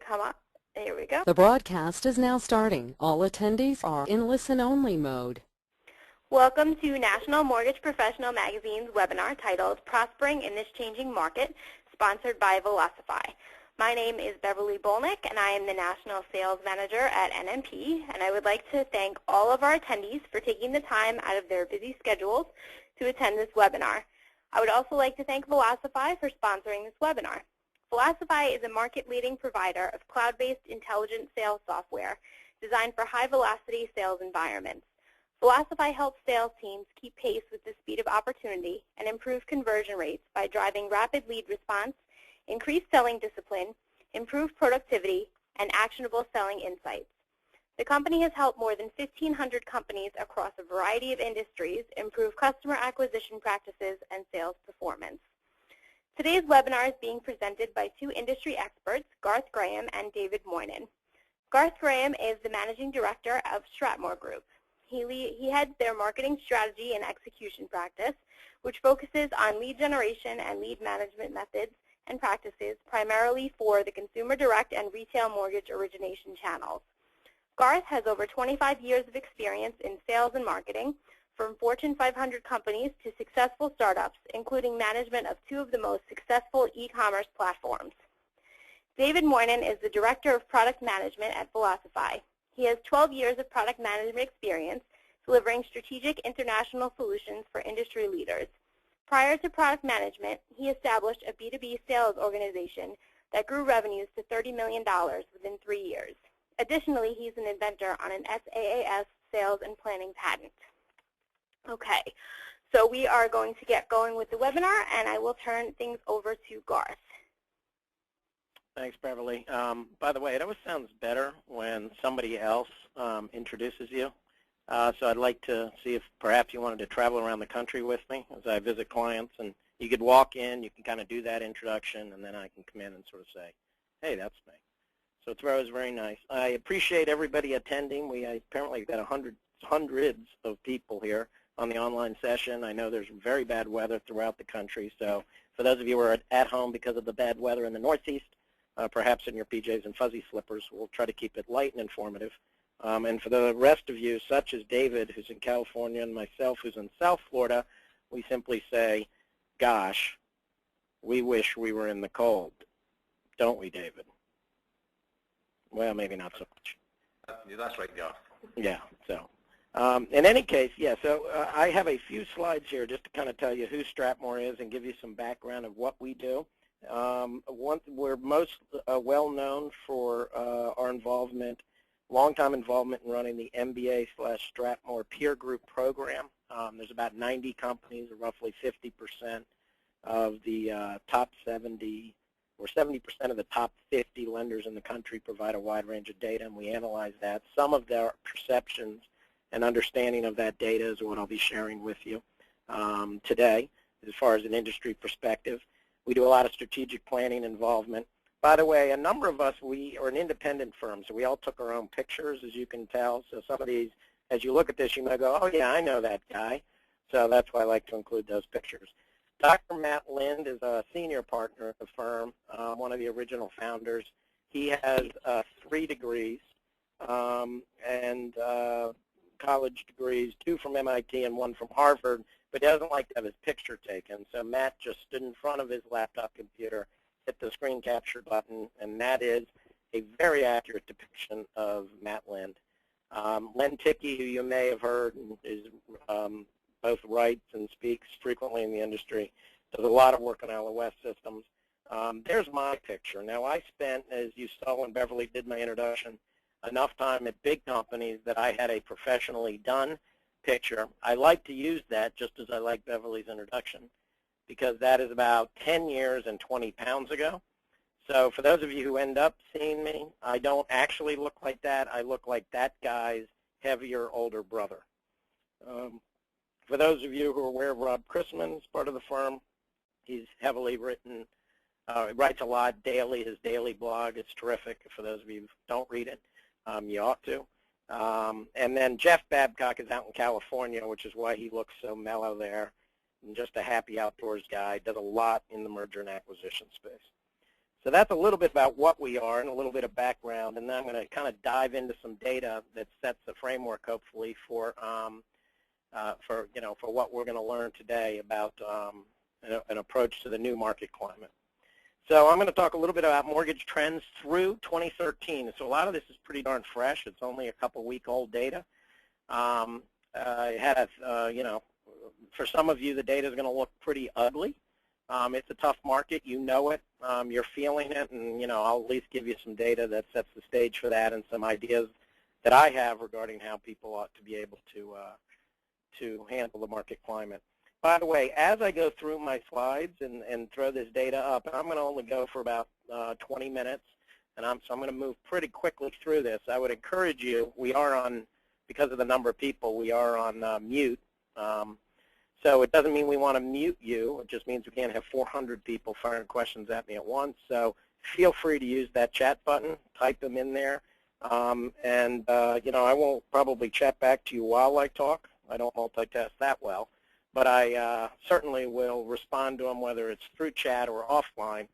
come up. There we go. The broadcast is now starting. All attendees are in listen-only mode. Welcome to National Mortgage Professional Magazine's webinar titled Prospering in this Changing Market, sponsored by Velocify. My name is Beverly Bolnick, and I am the National Sales Manager at NMP, and I would like to thank all of our attendees for taking the time out of their busy schedules to attend this webinar. I would also like to thank Velocify for sponsoring this webinar. Velocify is a market-leading provider of cloud-based intelligent sales software designed for high-velocity sales environments. Velocify helps sales teams keep pace with the speed of opportunity and improve conversion rates by driving rapid lead response, increased selling discipline, improved productivity, and actionable selling insights. The company has helped more than 1,500 companies across a variety of industries improve customer acquisition practices and sales performance. Today's webinar is being presented by two industry experts, Garth Graham and David Moynan. Garth Graham is the Managing Director of Stratmore Group. He heads their marketing strategy and execution practice, which focuses on lead generation and lead management methods and practices primarily for the consumer direct and retail mortgage origination channels. Garth has over 25 years of experience in sales and marketing, from Fortune 500 companies to successful startups, including management of two of the most successful e-commerce platforms. David Moynan is the Director of Product Management at Velocify. He has 12 years of product management experience, delivering strategic international solutions for industry leaders. Prior to product management, he established a B2B sales organization that grew revenues to $30 million within 3 years. Additionally, he's an inventor on an SaaS sales and planning patent. Okay, so we are going to get going with the webinar, and I will turn things over to Garth. Thanks, Beverly. By the way, it always sounds better when somebody else introduces you. So I'd like to see if perhaps you wanted to travel around the country with me as I visit clients. And you could walk in, you can kind of do that introduction, and then I can come in and sort of say, hey, that's me. So it's always very nice. I appreciate everybody attending. We apparently got hundreds of people here on the online session. I know there's very bad weather throughout the country. So for those of you who are at home because of the bad weather in the Northeast, perhaps in your PJs and fuzzy slippers, we'll try to keep it light and informative. And for the rest of you, such as David, who's in California, and myself, who's in South Florida, we simply say, gosh, we wish we were in the cold. Don't we, David? Well, maybe not so much. That's right, Garth. Yeah, so. In any case, yeah, so I have a few slides here just to kind of tell you who Stratmore is and give you some background of what we do. We're most well known for our involvement, long-time involvement in running the MBA/Stratmore peer group program. There's about 90 companies, or roughly 50% of the top 70, or 70% of the top 50 lenders in the country provide a wide range of data, and we analyze that. Some of their perceptions and understanding of that data is what I'll be sharing with you today as far as an industry perspective. We do a lot of strategic planning involvement. By the way, a number of us, we are an independent firm, so we all took our own pictures, as you can tell. So some of these, as you look at this, you may go, oh, yeah, I know that guy. So that's why I like to include those pictures. Dr. Matt Lind is a senior partner at the firm, one of the original founders. He has 3 degrees and college degrees, 2 from MIT and 1 from Harvard, but he doesn't like to have his picture taken. So Matt just stood in front of his laptop computer, hit the screen capture button, and that is a very accurate depiction of Matt Lind. Len Tickey, who you may have heard, is both writes and speaks frequently in the industry, does a lot of work on LOS systems. There's my picture. Now, I spent, as you saw when Beverly did my introduction, enough time at big companies that I had a professionally done picture. I like to use that just as I like Beverly's introduction, because that is about 10 years and 20 pounds ago. So for those of you who end up seeing me, I don't actually look like that. I look like that guy's heavier older brother. For those of you who are aware of Rob Chrisman, as part of the firm, he's heavily written, writes a lot daily. His daily blog is terrific. For those of you who don't read it, you ought to. And then Jeff Babcock is out in California, which is why he looks so mellow there. And just a happy outdoors guy, does a lot in the merger and acquisition space. So that's a little bit about what we are and a little bit of background, and then I'm going to kind of dive into some data that sets the framework, hopefully, for what we're going to learn today about an approach to the new market climate. So I'm going to talk a little bit about mortgage trends through 2013. So a lot of this is pretty darn fresh. It's only a couple-week-old data. For some of you, the data is going to look pretty ugly. It's a tough market. You know it. You're feeling it, and I'll at least give you some data that sets the stage for that and some ideas that I have regarding how people ought to be able to handle the market climate. By the way, as I go through my slides and throw this data up, and I'm going to only go for about 20 minutes, and so I'm going to move pretty quickly through this. I would encourage you, we are on, because of the number of people, we are on mute. So it doesn't mean we want to mute you. It just means we can't have 400 people firing questions at me at once. So feel free to use that chat button, type them in there. I won't probably chat back to you while I talk. I don't multitask that well. But I certainly will respond to them, whether it's through chat or offline.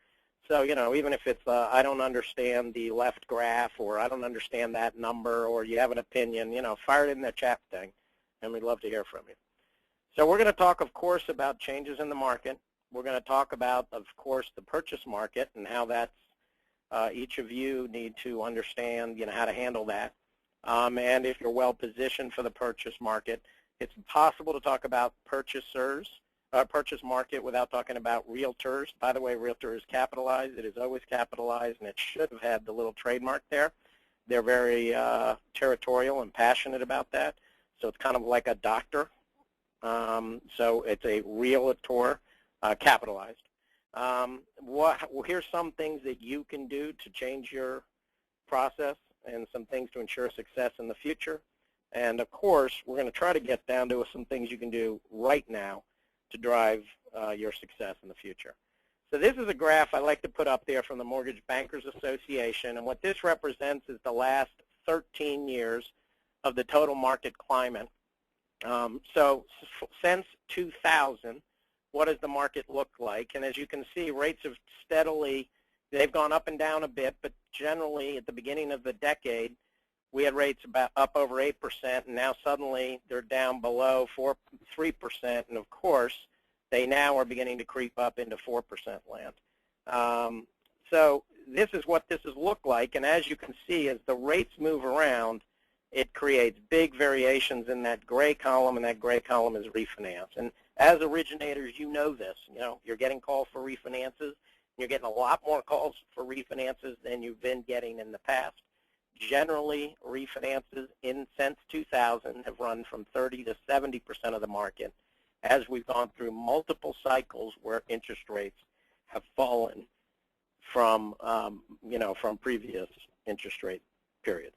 So, even if it's I don't understand the left graph, or I don't understand that number, or you have an opinion, fire it in the chat thing, and we'd love to hear from you. So we're going to talk, of course, about changes in the market. We're going to talk about, of course, the purchase market and how that's, each of you need to understand, how to handle that. And if you're well positioned for the purchase market, it's impossible to talk about purchase market without talking about realtors. By the way, realtor is capitalized. It is always capitalized, and it should have had the little trademark there. They're very territorial and passionate about that. So it's kind of like a doctor. So it's a realtor, capitalized. Here's some things that you can do to change your process and some things to ensure success in the future. And, of course, we're going to try to get down to some things you can do right now to drive your success in the future. So this is a graph I like to put up there from the Mortgage Bankers Association. And what this represents is the last 13 years of the total market climate. So since 2000, what does the market look like? And as you can see, rates have steadily, they've gone up and down a bit, but generally at the beginning of the decade, we had rates about up over 8%, and now suddenly they're down below 3%, and of course, they now are beginning to creep up into 4% land. So this is what this has looked like, and as you can see, as the rates move around, it creates big variations in that gray column, and that gray column is refinance. And as originators, you know this. You're getting calls for refinances. You're getting a lot more calls for refinances than you've been getting in the past. Generally, refinances since 2000 have run from 30 to 70% of the market as we've gone through multiple cycles where interest rates have fallen from, from previous interest rate periods.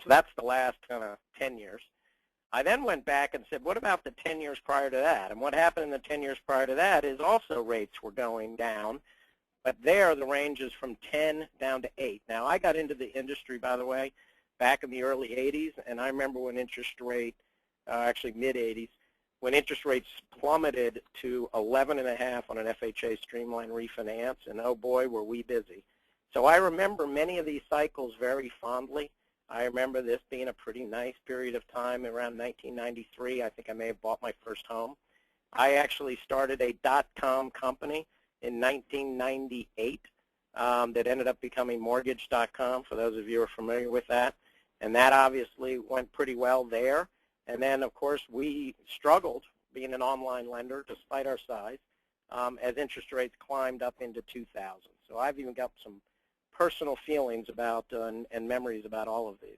So that's the last kind of 10 years. I then went back and said, what about the 10 years prior to that? And what happened in the 10 years prior to that is also rates were going down. But there, the range is from 10 down to 8. Now, I got into the industry, by the way, back in the early 80s, and I remember when interest rate, actually mid-80s, when interest rates plummeted to 11.5 on an FHA streamlined refinance, and oh boy, were we busy. So I remember many of these cycles very fondly. I remember this being a pretty nice period of time around 1993. I think I may have bought my first home. I actually started a .com company in 1998 that ended up becoming mortgage.com, for those of you who are familiar with that. And that obviously went pretty well there. And then, of course, we struggled being an online lender despite our size as interest rates climbed up into 2000. So I've even got some personal feelings about and memories about all of these.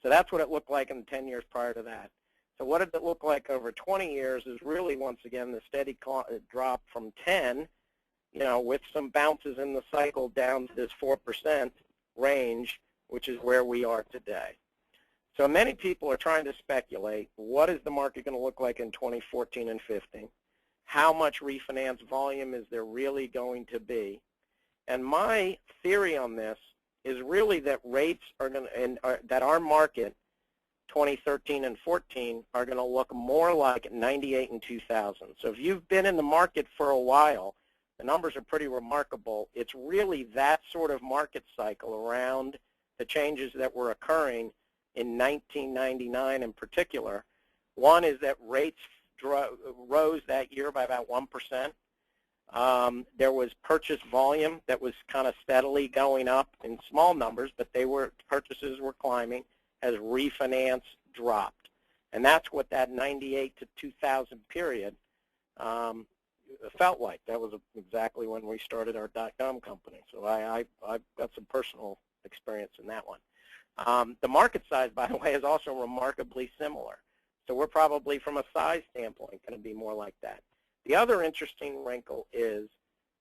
So that's what it looked like in the 10 years prior to that. So what did it look like over 20 years is really, once again, the steady drop from 10, with some bounces in the cycle down to this 4% range, which is where we are today. So many people are trying to speculate, what is the market going to look like in 2014 and 15? How much refinance volume is there really going to be? And my theory on this is really that rates are going to, that our market, 2013 and 14, are going to look more like 98 and 2000. So if you've been in the market for a while, The numbers are pretty remarkable. It's really that sort of market cycle around the changes that were occurring in 1999 in particular. One is that rates rose that year by about 1%. There was purchase volume that was kind of steadily going up in small numbers, but purchases were climbing as refinance dropped. And that's what that 98 to 2000 period felt like. That was exactly when we started our .com company. So I've got some personal experience in that one. The market size, by the way, is also remarkably similar. So we're probably, from a size standpoint, going to be more like that. The other interesting wrinkle is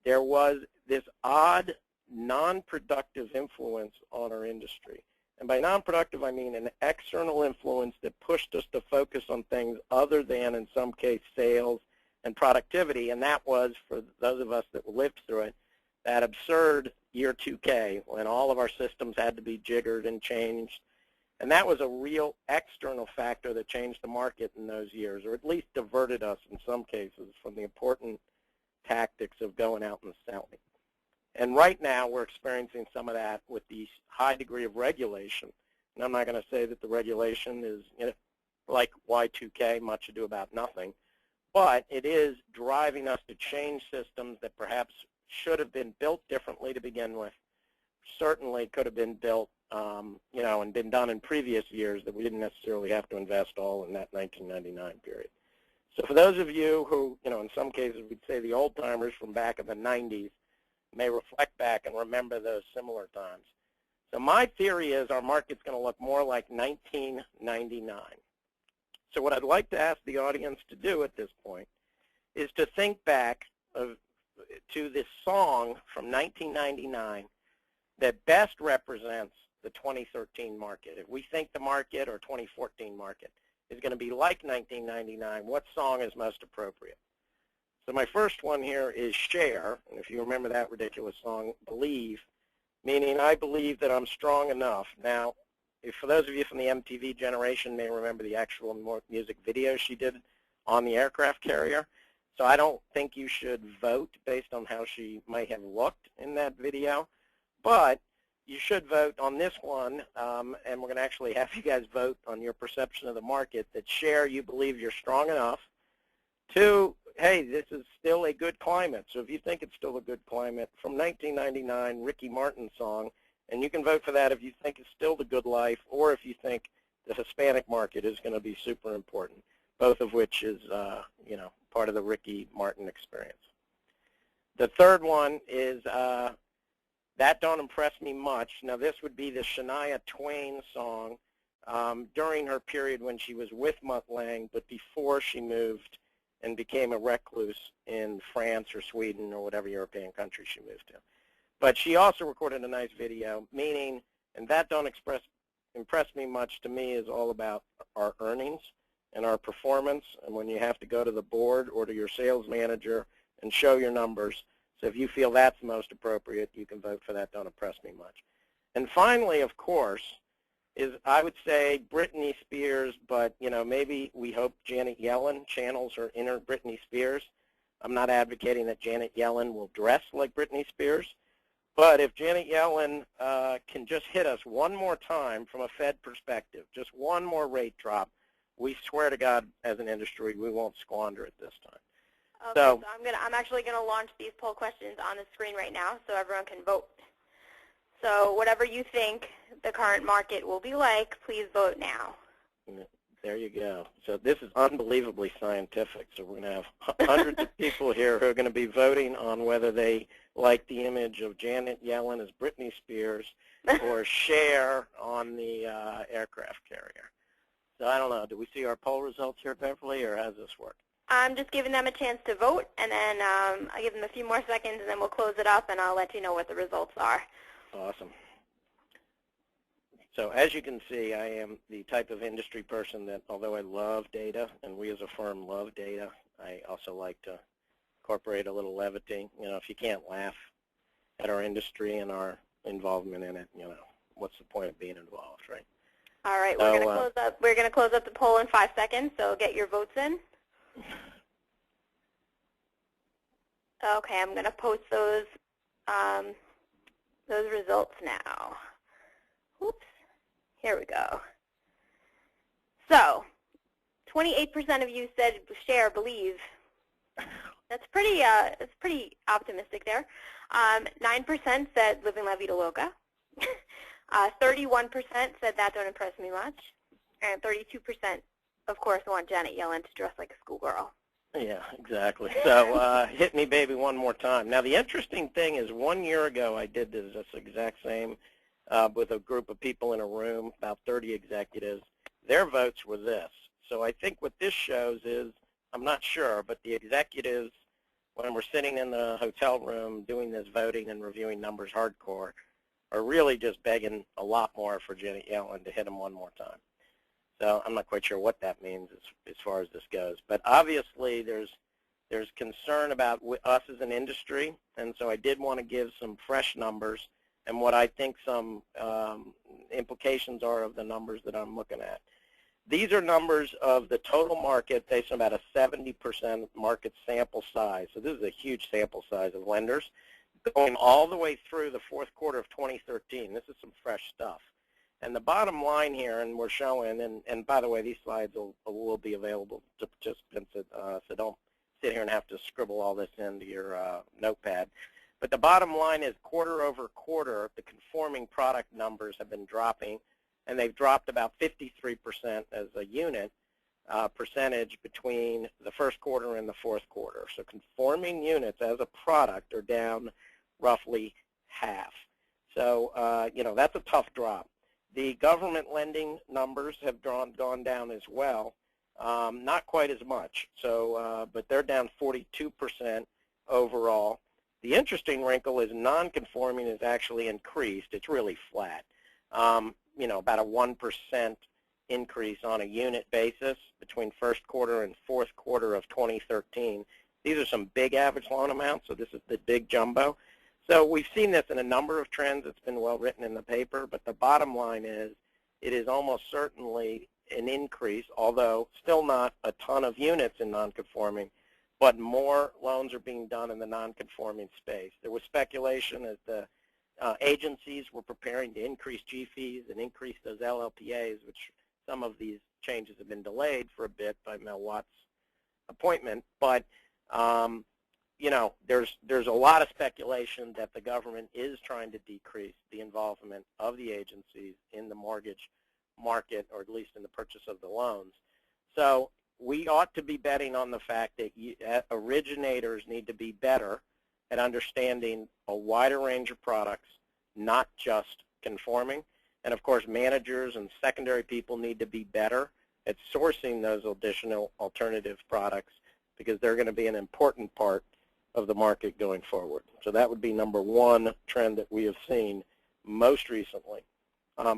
there was this odd non-productive influence on our industry. And by non-productive, I mean an external influence that pushed us to focus on things other than, in some case, sales and productivity. And that was, for those of us that lived through it, that absurd year 2K when all of our systems had to be jiggered and changed. And that was a real external factor that changed the market in those years, or at least diverted us in some cases from the important tactics of going out and selling. And right now we're experiencing some of that with the high degree of regulation. And I'm not going to say that the regulation is, like Y2K, much ado about nothing, but it is driving us to change systems that perhaps should have been built differently to begin with, certainly could have been built and been done in previous years that we didn't necessarily have to invest all in that 1999 period. So for those of you who, in some cases we'd say the old timers from back in the 90s may reflect back and remember those similar times. So my theory is our market's going to look more like 1999. So what I'd like to ask the audience to do at this point is to think back to this song from 1999 that best represents the 2013 market. If we think the market or 2014 market is going to be like 1999, what song is most appropriate? So my first one here is Cher, and if you remember that ridiculous song, Believe, meaning I believe that I'm strong enough. Now, for those of you from the MTV generation may remember the actual music video she did on the aircraft carrier. So I don't think you should vote based on how she might have looked in that video. But you should vote on this one, and we're going to actually have you guys vote on your perception of the market, that Cher, you believe you're strong enough. 2, hey, this is still a good climate. So if you think it's still a good climate, from 1999, Ricky Martin song, and you can vote for that if you think it's still the good life or if you think the Hispanic market is going to be super important, both of which is, part of the Ricky Martin experience. The third one is That Don't Impress Me Much. Now, this would be the Shania Twain song during her period when she was with Mutt Lange, but before she moved and became a recluse in France or Sweden or whatever European country she moved to. But she also recorded a nice video, meaning, and That Don't Impress Me Much to me is all about our earnings and our performance, and when you have to go to the board or to your sales manager and show your numbers. So if you feel that's most appropriate, you can vote for That Don't Impress Me Much. And finally, of course, is I would say Britney Spears, but maybe we hope Janet Yellen channels her inner Britney Spears. I'm not advocating that Janet Yellen will dress like Britney Spears, but if Janet Yellen can just hit us one more time from a Fed perspective, just one more rate drop, we swear to God, as an industry, we won't squander it this time. Okay, so I'm actually going to launch these poll questions on the screen right now so everyone can vote. So whatever you think the current market will be like, please vote now. There you go. So this is unbelievably scientific. So we're going to have hundreds of people here who are going to be voting on whether they like the image of Janet Yellen as Britney Spears or Cher on the aircraft carrier. So I don't know. Do we see our poll results here, Beverly, or how does this work? I'm just giving them a chance to vote, and then I'll give them a few more seconds, and then we'll close it up, and I'll let you know what the results are. Awesome. So as you can see, I am the type of industry person that, although I love data, and we as a firm love data, I also like to incorporate a little levity. If you can't laugh at our industry and our involvement in it, what's the point of being involved, right? All right, we're going to close up the poll in 5 seconds, so get your votes in. Okay, I'm going to post those results now. Oops, here we go. So, 28% of you said share, believe. That's pretty optimistic there. 9% said living la vida loca. 31% said that don't impress me much. And 32%, of course, want Janet Yellen to dress like a schoolgirl. Yeah, exactly. So hit me, baby, one more time. Now, the interesting thing is 1 year ago I did this exact same with a group of people in a room, about 30 executives. Their votes were this. So I think what this shows is, I'm not sure, but the executives, when we're sitting in the hotel room doing this voting and reviewing numbers hardcore, are really just begging a lot more for Janet Yellen to hit them one more time. So I'm not quite sure what that means as far as this goes. But obviously there's concern about us as an industry, and so I did want to give some fresh numbers and what I think some implications are of the numbers that I'm looking at. These are numbers of the total market based on about a 70% market sample size. So this is a huge sample size of lenders going all the way through the fourth quarter of 2013. This is some fresh stuff. And the bottom line here, and we're showing, and by the way, these slides will be available to participants, so don't sit here and have to scribble all this into your notepad. But the bottom line is quarter over quarter, the conforming product numbers have been dropping, and they've dropped about 53% as a unit percentage between the first quarter and the fourth quarter. So conforming units as a product are down roughly half. So, you know, that's a tough drop. The government lending numbers have gone down as well, not quite as much. So, but they're down 42% overall. The interesting wrinkle is non-conforming has actually increased. It's really flat. You know, about a 1% increase on a unit basis between first quarter and fourth quarter of 2013. These are some big average loan amounts, so this is the big jumbo. So we've seen this in a number of trends. It's been well written in the paper, but the bottom line is it is almost certainly an increase, although still not a ton of units in non-conforming, but more loans are being done in the non-conforming space. There was speculation as the agencies were preparing to increase G fees and increase those LLPAs, which some of these changes have been delayed for a bit by Mel Watt's appointment. But you know, there's a lot of speculation that the government is trying to decrease the involvement of the agencies in the mortgage market, or at least in the purchase of the loans. So we ought to be betting on the fact that originators need to be better at understanding a wider range of products, not just conforming. And of course, managers and secondary people need to be better at sourcing those additional alternative products, because they're going to be an important part of the market going forward. So that would be number one trend that we have seen most recently.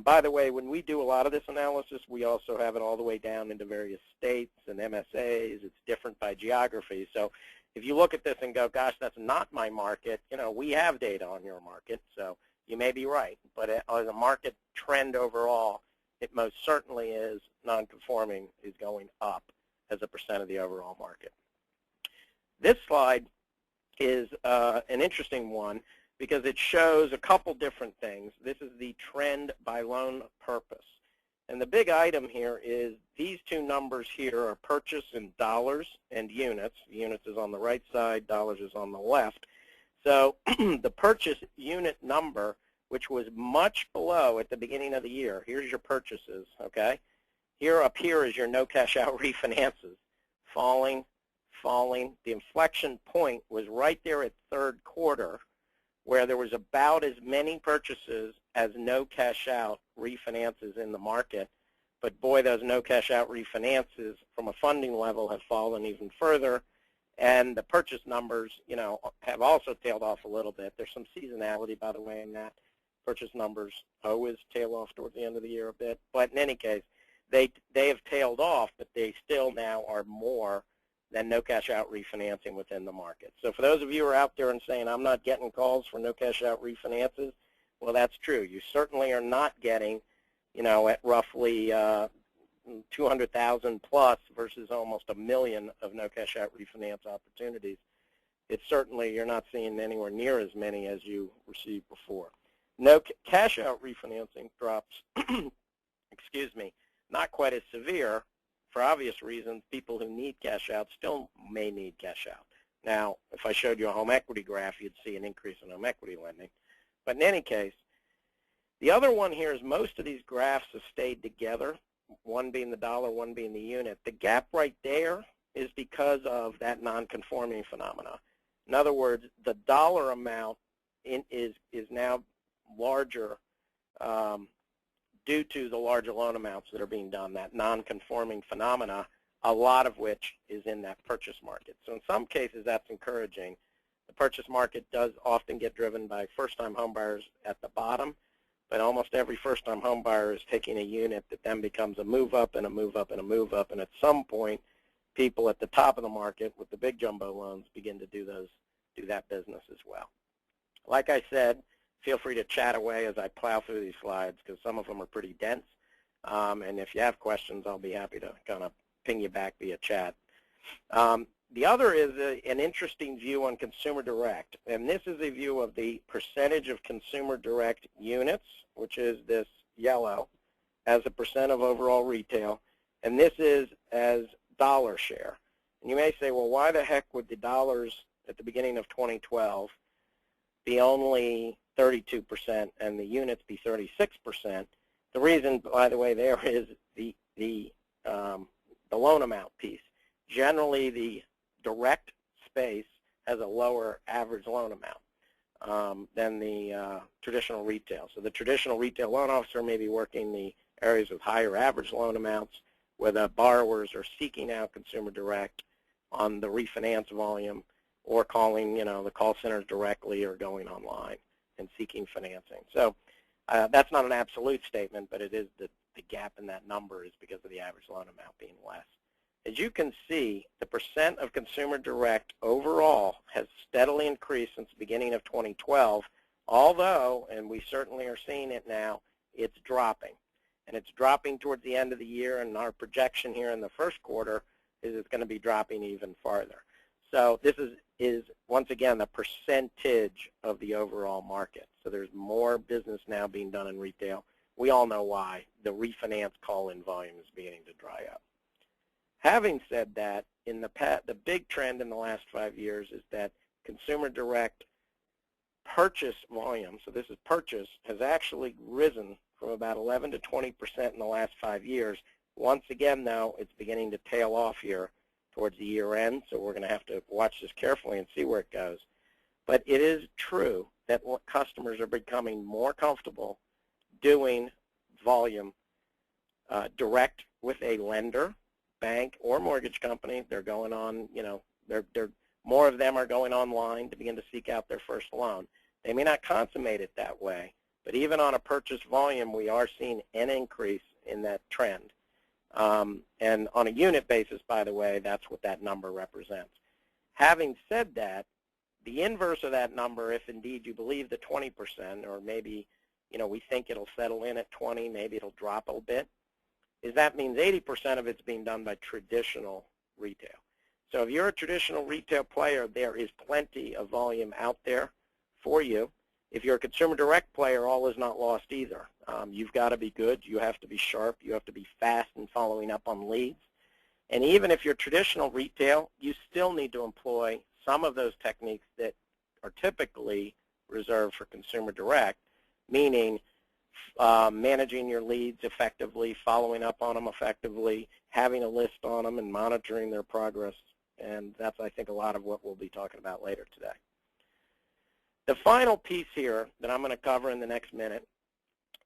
By the way, when we do a lot of this analysis, we also have it all the way down into various states and MSAs. It's different by geography. So if you look at this and go, gosh, that's not my market, you know, we have data on your market, so you may be right. But as a market trend overall, it most certainly is non-conforming is going up as a percent of the overall market. This slide is an interesting one because it shows a couple different things. This is the trend by loan purpose. And the big item here is these two numbers here are purchase in dollars and units. Units is on the right side, dollars is on the left. So the purchase unit number, which was much below at the beginning of the year, here's your purchases, okay? Here up here is your no cash out refinances, falling. The inflection point was right there at third quarter, where there was about as many purchases as no cash out refinances in the market. But boy, those no cash out refinances from a funding level have fallen even further, and the purchase numbers, you know, have also tailed off a little bit. There's some seasonality, by the way, in that. Purchase numbers always tail off towards the end of the year a bit. But in any case, they have tailed off, but they still now are more than no cash out refinancing within the market. So for those of you who are out there and saying, I'm not getting calls for no cash out refinances, well, that's true. You certainly are not getting, you know, at roughly 200,000 plus versus almost 1 million of no cash out refinance opportunities. it's certainly, you're not seeing anywhere near as many as you received before. No cash out refinancing drops, excuse me, not quite as severe for obvious reasons. People who need cash out still may need cash out. Now, if I showed you a home equity graph, you'd see an increase in home equity lending. But in any case, the other one here is most of these graphs have stayed together, one being the dollar, one being the unit. The gap right there is because of that non-conforming phenomena. In other words, the dollar amount is now larger due to the larger loan amounts that are being done, that non-conforming phenomena, a lot of which is in that purchase market. So in some cases, that's encouraging. The purchase market does often get driven by first-time home buyers at the bottom, but almost every first-time home buyer is taking a unit that then becomes a move-up and a move-up and a move-up, and at some point, people at the top of the market with the big jumbo loans begin to do that business as well. Like I said, feel free to chat away as I plow through these slides because some of them are pretty dense, and if you have questions, I'll be happy to kind of ping you back via chat. The other is an interesting view on consumer direct, and this is a view of the percentage of consumer direct units, which is this yellow, as a percent of overall retail, and this is as dollar share. And you may say, well, why the heck would the dollars at the beginning of 2012 be only 32% and the units be 36%? The reason, by the way, there is the loan amount piece. Generally, the direct space has a lower average loan amount than the traditional retail. So the traditional retail loan officer may be working the areas with higher average loan amounts where the borrowers are seeking out consumer direct on the refinance volume or calling, the call centers directly or going online and seeking financing. So that's not an absolute statement, but it is the gap in that number is because of the average loan amount being less. As you can see, the percent of consumer direct overall has steadily increased since the beginning of 2012, although, and we certainly are seeing it now, it's dropping. And it's dropping towards the end of the year, and our projection here in the first quarter is it's going to be dropping even farther. So this is once again, the percentage of the overall market. So there's more business now being done in retail. We all know why. The refinance call-in volume is beginning to dry up. Having said that, in the past, the big trend in the last 5 years is that consumer direct purchase volume, so this is purchase, has actually risen from about 11 to 20% in the last 5 years. Once again, though, it's beginning to tail off here towards the year end, so we're going to have to watch this carefully and see where it goes. But it is true that customers are becoming more comfortable doing volume direct with a lender, bank, or mortgage company. They're going on, more of them are going online to begin to seek out their first loan. They may not consummate it that way, but even on a purchase volume, we are seeing an increase in that trend. And on a unit basis, by the way, that's what that number represents. Having said that, the inverse of that number, if indeed you believe the 20%, or maybe, we think it'll settle in at 20, maybe it'll drop a bit, is that means 80% of it's being done by traditional retail. So if you're a traditional retail player, there is plenty of volume out there for you. If you're a consumer direct player, all is not lost either. You've got to be good. You have to be sharp. You have to be fast in following up on leads. And even if you're traditional retail, you still need to employ some of those techniques that are typically reserved for consumer direct, meaning managing your leads effectively, following up on them effectively, having a list on them, and monitoring their progress. And that's, I think, a lot of what we'll be talking about later today. The final piece here that I'm going to cover in the next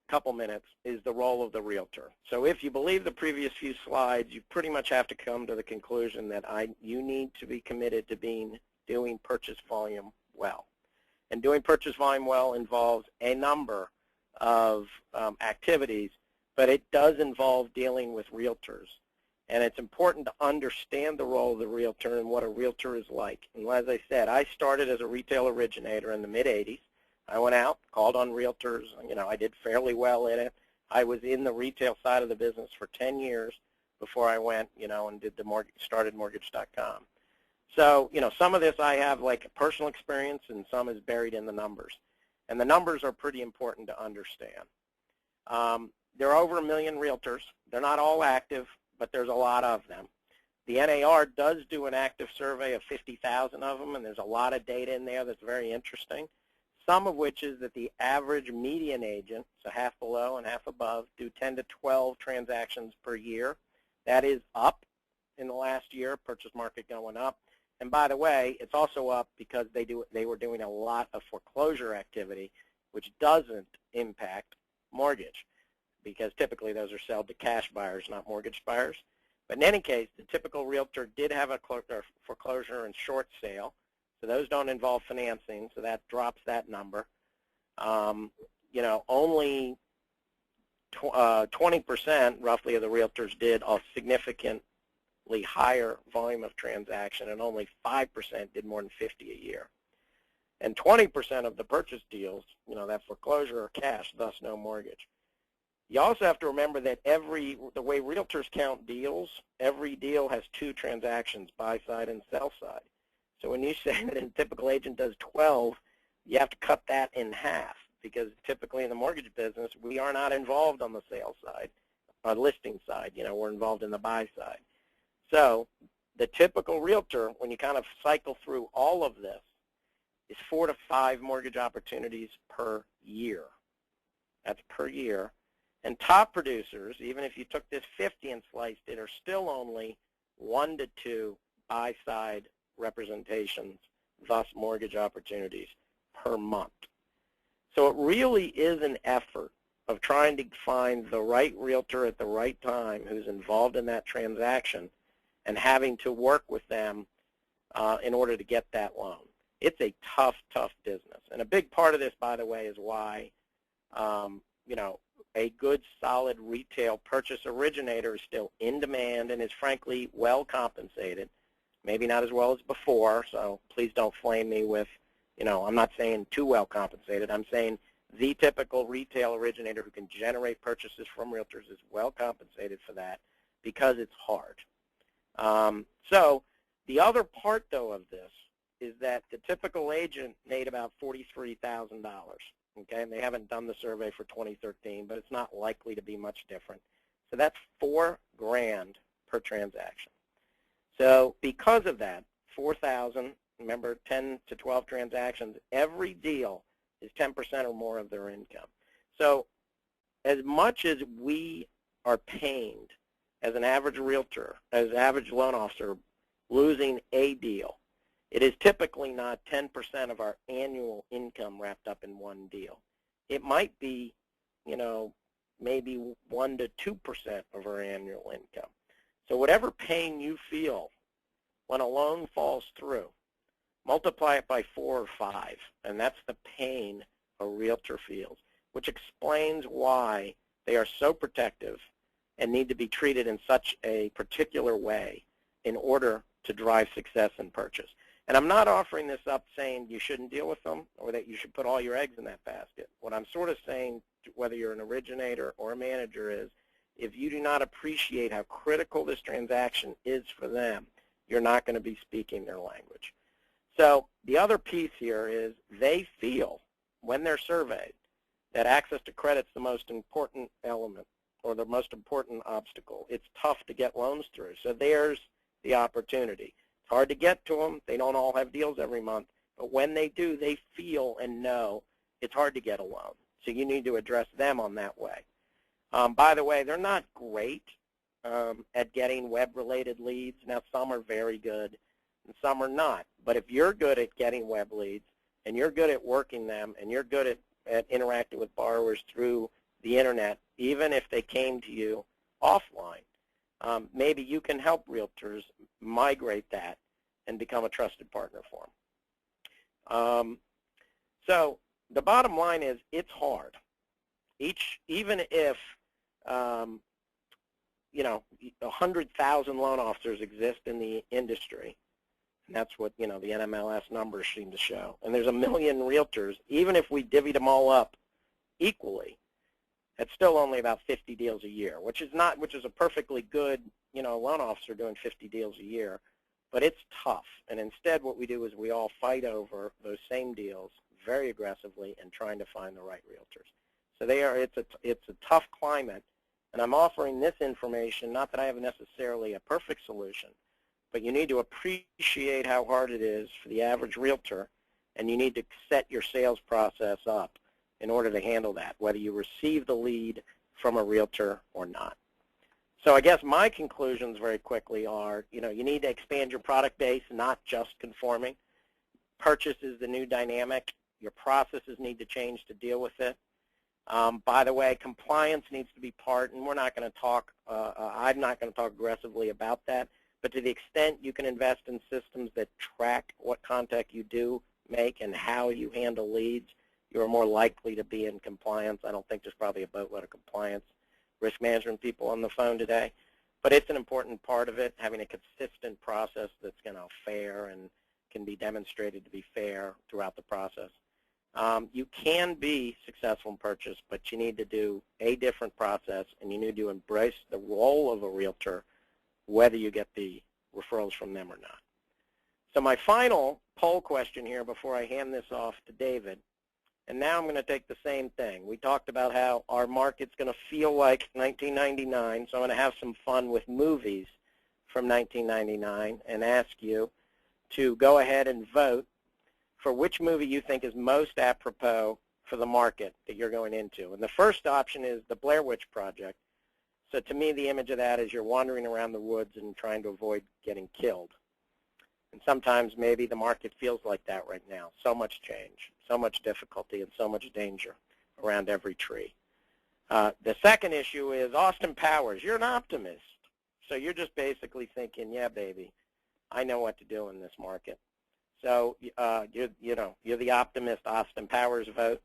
couple minutes, is the role of the realtor. So if you believe the previous few slides, you pretty much have to come to the conclusion that you need to be committed to doing purchase volume well. And doing purchase volume well involves a number of activities, but it does involve dealing with realtors. And it's important to understand the role of the realtor and what a realtor is like. And as I said, I started as a retail originator in the mid-'80s. I went out, called on realtors. I did fairly well in it. I was in the retail side of the business for 10 years before I went, and did started Mortgage.com. So, some of this I have like personal experience and some is buried in the numbers. And the numbers are pretty important to understand. There are over 1 million realtors. They're not all active, but there's a lot of them. The NAR does do an active survey of 50,000 of them, and there's a lot of data in there that's very interesting, some of which is that the average median agent, so half below and half above, do 10 to 12 transactions per year. That is up in the last year, purchase market going up. And by the way, it's also up because they were doing a lot of foreclosure activity, which doesn't impact mortgage, because typically those are sold to cash buyers, not mortgage buyers. But in any case, the typical realtor did have a foreclosure and short sale, so those don't involve financing, so that drops that number. Only 20% roughly of the realtors did a significantly higher volume of transaction, and only 5% did more than 50 a year. And 20% of the purchase deals, that foreclosure are cash, thus no mortgage. You also have to remember that the way realtors count deals, every deal has 2 transactions, buy side and sell side. So when you say that a typical agent does 12, you have to cut that in half, because typically in the mortgage business, we are not involved on the sales side, or listing side. We're involved in the buy side. So the typical realtor, when you kind of cycle through all of this, is 4 to 5 mortgage opportunities per year. That's per year. And top producers, even if you took this 50 and sliced it, are still only 1 to 2 buy-side representations, thus mortgage opportunities per month. So it really is an effort of trying to find the right realtor at the right time who's involved in that transaction and having to work with them in order to get that loan. It's a tough, tough business. And a big part of this, by the way, is why, a good, solid retail purchase originator is still in demand and is, frankly, well compensated. Maybe not as well as before, so please don't flame me with, I'm not saying too well compensated. I'm saying the typical retail originator who can generate purchases from realtors is well compensated for that because it's hard. So the other part, though, of this is that the typical agent made about $43,000. Okay, and they haven't done the survey for 2013, but it's not likely to be much different. So that's $4,000 per transaction. So because of that, 4,000, remember 10 to 12 transactions, every deal is 10% or more of their income. So as much as we are pained as an average realtor, as an average loan officer, losing a deal, it is typically not 10% of our annual income wrapped up in one deal. It might be, maybe 1 to 2% of our annual income. So whatever pain you feel when a loan falls through, multiply it by 4 or 5, and that's the pain a realtor feels, which explains why they are so protective and need to be treated in such a particular way in order to drive success in purchase. And I'm not offering this up saying you shouldn't deal with them or that you should put all your eggs in that basket. What I'm sort of saying, whether you're an originator or a manager, is if you do not appreciate how critical this transaction is for them, you're not going to be speaking their language. So the other piece here is they feel, when they're surveyed, that access to credit is the most important element or the most important obstacle. It's tough to get loans through. So there's the opportunity. It's hard to get to them. They don't all have deals every month. But when they do, they feel and know it's hard to get a loan. So you need to address them on that way. By the way, they're not great at getting web-related leads. Now, some are very good and some are not. But if you're good at getting web leads and you're good at working them and you're good at interacting with borrowers through the Internet, even if they came to you offline, maybe you can help realtors migrate that and become a trusted partner for them. So the bottom line is it's hard. Even if 100,000 loan officers exist in the industry, and that's what the NMLS numbers seem to show, and there's 1 million realtors, even if we divvied them all up equally, it's still only about 50 deals a year, which is a perfectly good, loan officer doing 50 deals a year. but it's tough. And instead what we do is we all fight over those same deals very aggressively and trying to find the right realtors. So it's a tough climate, and I'm offering this information, not that I have necessarily a perfect solution, but you need to appreciate how hard it is for the average realtor, and you need to set your sales process up in order to handle that, whether you receive the lead from a realtor or not. So I guess my conclusions very quickly are, you need to expand your product base, not just conforming. Purchase is the new dynamic. Your processes need to change to deal with it. By the way, compliance needs to be part, and we're not going to talk, I'm not going to talk aggressively about that, but to the extent you can invest in systems that track what contact you do make and how you handle leads, you're more likely to be in compliance. I don't think there's probably a boatload of compliance risk management people on the phone today, but it's an important part of it, having a consistent process that's fair and can be demonstrated to be fair throughout the process. You can be successful in purchase, but you need to do a different process, and you need to embrace the role of a realtor, whether you get the referrals from them or not. So my final poll question here before I hand this off to David, and now I'm going to take the same thing. We talked about how our market's going to feel like 1999, so I'm going to have some fun with movies from 1999 and ask you to go ahead and vote for which movie you think is most apropos for the market that you're going into. And the first option is the Blair Witch Project. So to me, the image of that is you're wandering around the woods and trying to avoid getting killed. And sometimes maybe the market feels like that right now. So much change, so much difficulty, and so much danger around every tree. The second issue is Austin Powers. You're an optimist. So you're just basically thinking, yeah, baby, I know what to do in this market. So you're the optimist Austin Powers vote.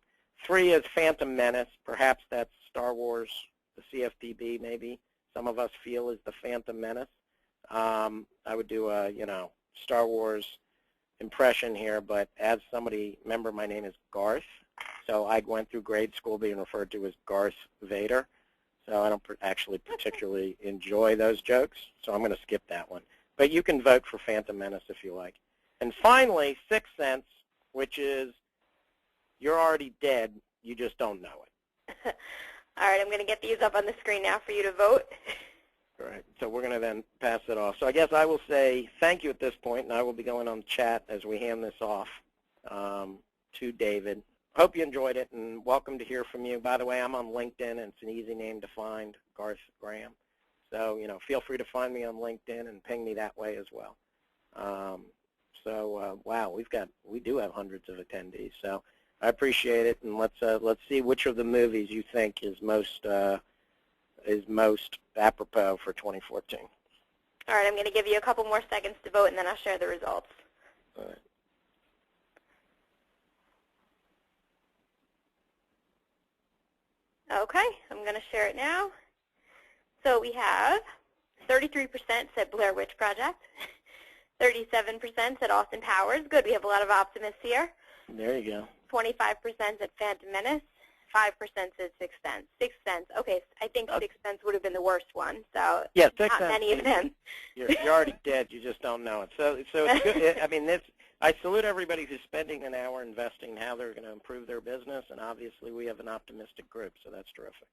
3 is Phantom Menace. Perhaps that's Star Wars, the CFPB maybe. Some of us feel is the Phantom Menace. I would do a Star Wars impression here, but as somebody, remember my name is Garth, so I went through grade school being referred to as Garth Vader. So I don't actually particularly enjoy those jokes, so I'm going to skip that one. But you can vote for Phantom Menace if you like. And finally, Sixth Sense, which is you're already dead, you just don't know it. All right, I'm going to get these up on the screen now for you to vote. All right, so we're going to then pass it off. So I guess I will say thank you at this point, and I will be going on chat as we hand this off to David. Hope you enjoyed it, and welcome to hear from you. By the way, I'm on LinkedIn, and it's an easy name to find, Garth Graham. So, feel free to find me on LinkedIn and ping me that way as well. Wow, we do have hundreds of attendees. So I appreciate it, and let's see which of the movies you think is most apropos for 2014. All right, I'm going to give you a couple more seconds to vote, and then I'll share the results. All right. Okay, I'm going to share it now. So we have 33% said Blair Witch Project, 37% said Austin Powers. Good, we have a lot of optimists here. There you go. 25% said Phantom Menace, 5% said Sixth Sense. Sixth Sense, okay, I think Sixth Sense would have been the worst one, so yeah, not many of them. You're already dead, you just don't know it. So it's good. I mean, I salute everybody who's spending an hour investing in how they're going to improve their business, and obviously we have an optimistic group, so that's terrific.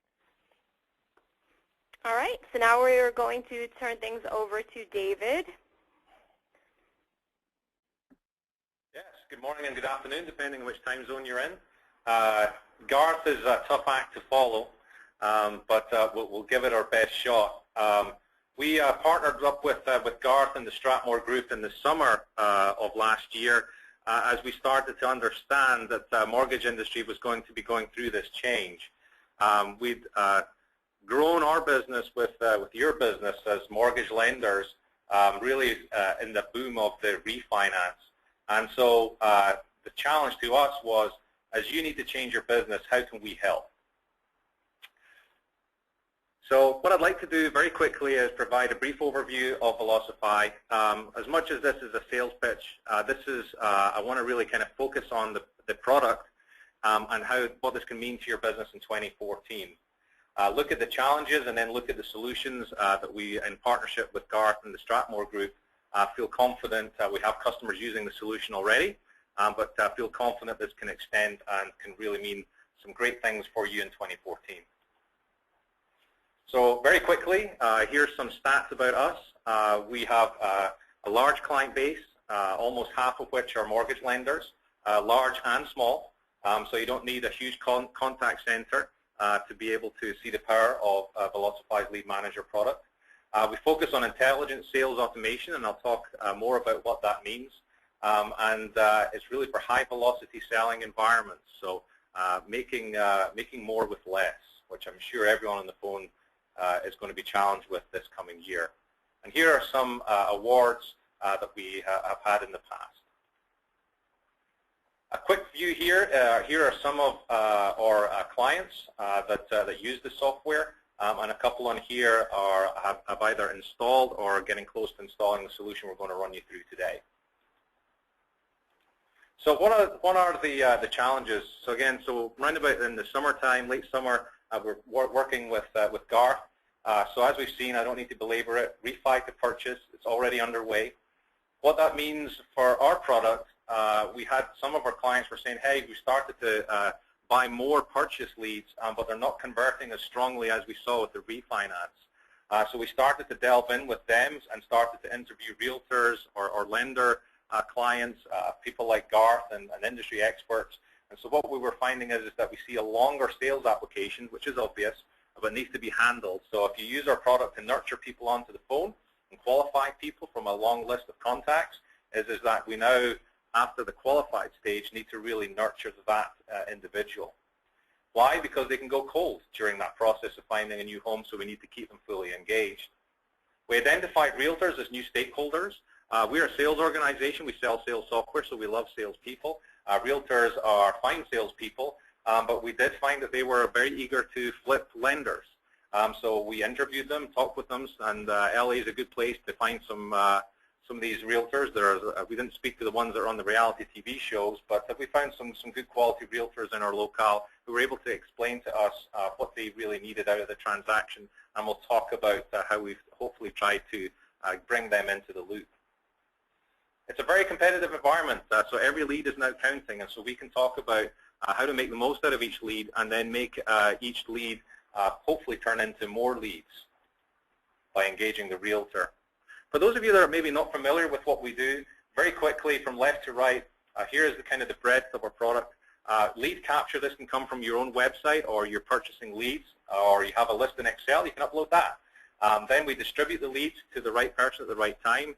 All right, so now we're going to turn things over to David. Yes, good morning and good afternoon, depending on which time zone you're in. Garth is a tough act to follow, but we'll give it our best shot. We partnered up with Garth and the Strathmore Group in the summer of last year as we started to understand that the mortgage industry was going to be going through this change. We'd grown our business with your business as mortgage lenders, really in the boom of the refinance. And so the challenge to us was, as you need to change your business, how can we help? So what I'd like to do very quickly is provide a brief overview of Velocify. As much as this is a sales pitch, I want to really kind of focus on the product and what this can mean to your business in 2014. Look at the challenges and then look at the solutions that we, in partnership with Garth and the Strathmore Group, feel confident we have customers using the solution already, but feel confident this can extend and can really mean some great things for you in 2014. So very quickly, here's some stats about us. We have a large client base, almost half of which are mortgage lenders, large and small, so you don't need a huge contact center to be able to see the power of Velocify's Lead Manager product. We focus on intelligent sales automation, and I'll talk more about what that means. And it's really for high velocity selling environments, so making more with less, which I'm sure everyone on the phone is going to be challenged with this coming year. And here are some awards that we have had in the past. A quick view here. Here are some of our clients that use the software, and a couple on here have either installed or getting close to installing the solution we're going to run you through today. So what are the challenges? So again, round about in the summertime, late summer, we're working with Garth. So as we've seen, I don't need to belabor it, refi to purchase, it's already underway. What that means for our product, we had some of our clients were saying, hey, we started to buy more purchase leads, but they're not converting as strongly as we saw with the refinance. So we started to delve in with them and started to interview realtors or lender clients, people like Garth and industry experts. And so what we were finding is that we see a longer sales application, which is obvious, but needs to be handled. So if you use our product to nurture people onto the phone and qualify people from a long list of contacts, is that we now, after the qualified stage, need to really nurture that individual. Why? Because they can go cold during that process of finding a new home, so we need to keep them fully engaged. We identified realtors as new stakeholders. We're a sales organization. We sell sales software, so we love salespeople. Realtors are fine salespeople, but we did find that they were very eager to flip lenders. So we interviewed them, talked with them, and LA is a good place to find some of these realtors. We didn't speak to the ones that are on the reality TV shows, but we found some good quality realtors in our locale who were able to explain to us what they really needed out of the transaction, and we'll talk about how we've hopefully tried to bring them into the loop. It's a very competitive environment, so every lead is now counting, and so we can talk about how to make the most out of each lead and then make each lead hopefully turn into more leads by engaging the realtor. For those of you that are maybe not familiar with what we do, very quickly from left to right, here is the kind of the breadth of our product. Lead capture, this can come from your own website, or you're purchasing leads, or you have a list in Excel, you can upload that. Then we distribute the leads to the right person at the right time.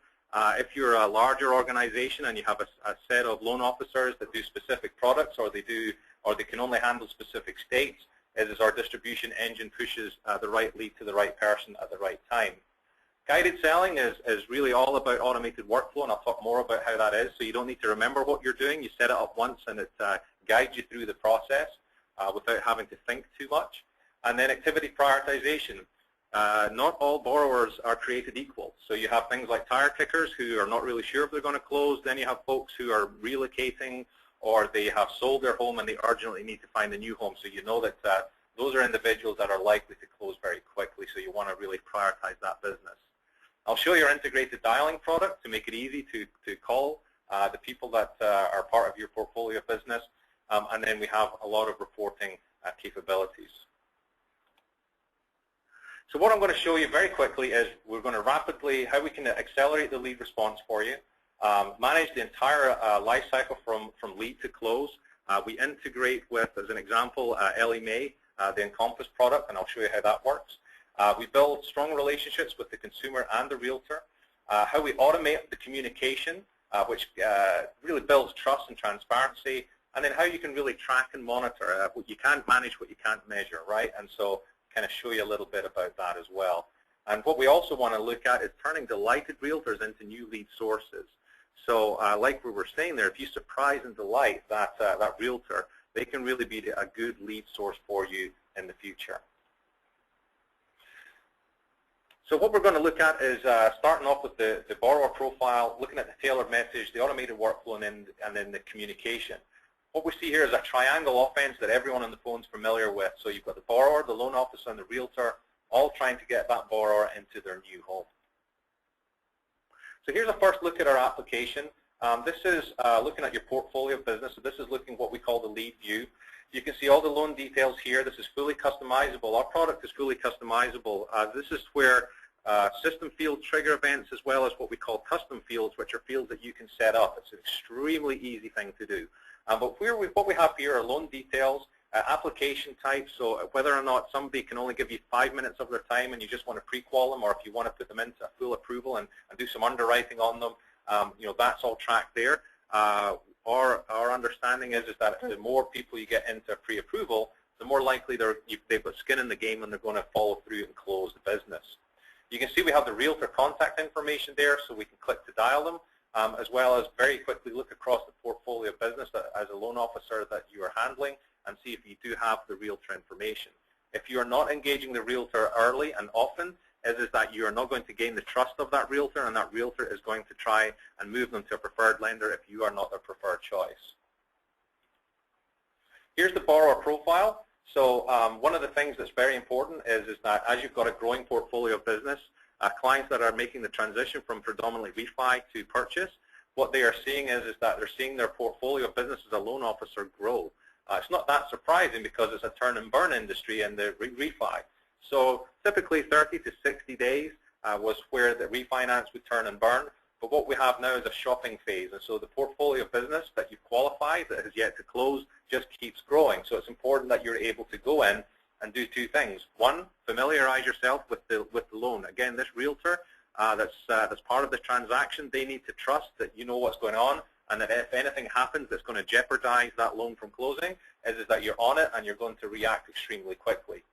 If you're a larger organization and you have a set of loan officers that do specific products, or they can only handle specific states, it is our distribution engine pushes the right lead to the right person at the right time. Guided selling is really all about automated workflow, and I'll talk more about how that is. So you don't need to remember what you're doing. You set it up once, and it guides you through the process without having to think too much. And then activity prioritization. Not all borrowers are created equal. So you have things like tire kickers who are not really sure if they're going to close. Then you have folks who are relocating, or they have sold their home and they urgently need to find a new home. So you know that those are individuals that are likely to close very quickly, so you want to really prioritize that business. I'll show you our integrated dialing product to make it easy to call the people that are part of your portfolio business, and then we have a lot of reporting capabilities. So what I'm going to show you very quickly is we're going to rapidly, how we can accelerate the lead response for you, manage the entire life cycle from lead to close. We integrate with, as an example, Ellie Mae, the Encompass product, and I'll show you how that works. We build strong relationships with the consumer and the realtor. How we automate the communication, which really builds trust and transparency, and then how you can really track and monitor. You can't manage what you can't measure, right? And so kind of show you a little bit about that as well. And what we also want to look at is turning delighted realtors into new lead sources. So like we were saying there, if you surprise and delight that realtor, they can really be a good lead source for you in the future. So what we're going to look at is starting off with the borrower profile, looking at the tailored message, the automated workflow, and then the communication. What we see here is a triangle offense that everyone on the phone is familiar with. So you've got the borrower, the loan officer, and the realtor all trying to get that borrower into their new home. So here's a first look at our application. This is looking at your portfolio of business. So this is looking at what we call the lead view. You can see all the loan details here. This is fully customizable. Our product is fully customizable. This is where system field trigger events as well as what we call custom fields, which are fields that you can set up. It's an extremely easy thing to do. But what we have here are loan details, application types, so whether or not somebody can only give you 5 minutes of their time and you just want to pre-qual them, or if you want to put them into a full approval and do some underwriting on them, that's all tracked there. Our understanding is that the more people you get into pre-approval, the more likely they've got skin in the game and they're going to follow through and close the business. You can see we have the realtor contact information there, so we can click to dial them, as well as very quickly look across the portfolio of business as a loan officer that you are handling and see if you do have the realtor information. If you are not engaging the realtor early and often, is that you are not going to gain the trust of that realtor, and that realtor is going to try and move them to a preferred lender if you are not their preferred choice. Here's the borrower profile. So one of the things that's very important is that as you've got a growing portfolio of business, clients that are making the transition from predominantly refi to purchase, what they are seeing is that they're seeing their portfolio of business as a loan officer grow. It's not that surprising because it's a turn and burn industry in the refi. So typically 30 to 60 days was where the refinance would turn and burn. But what we have now is a shopping phase. And so the portfolio of business that you've qualified that has yet to close just keeps growing. So it's important that you're able to go in and do two things. One, familiarize yourself with the loan. Again, this realtor that's part of the transaction, they need to trust that you know what's going on, and that if anything happens that's going to jeopardize that loan from closing, is that you're on it and you're going to react extremely quickly.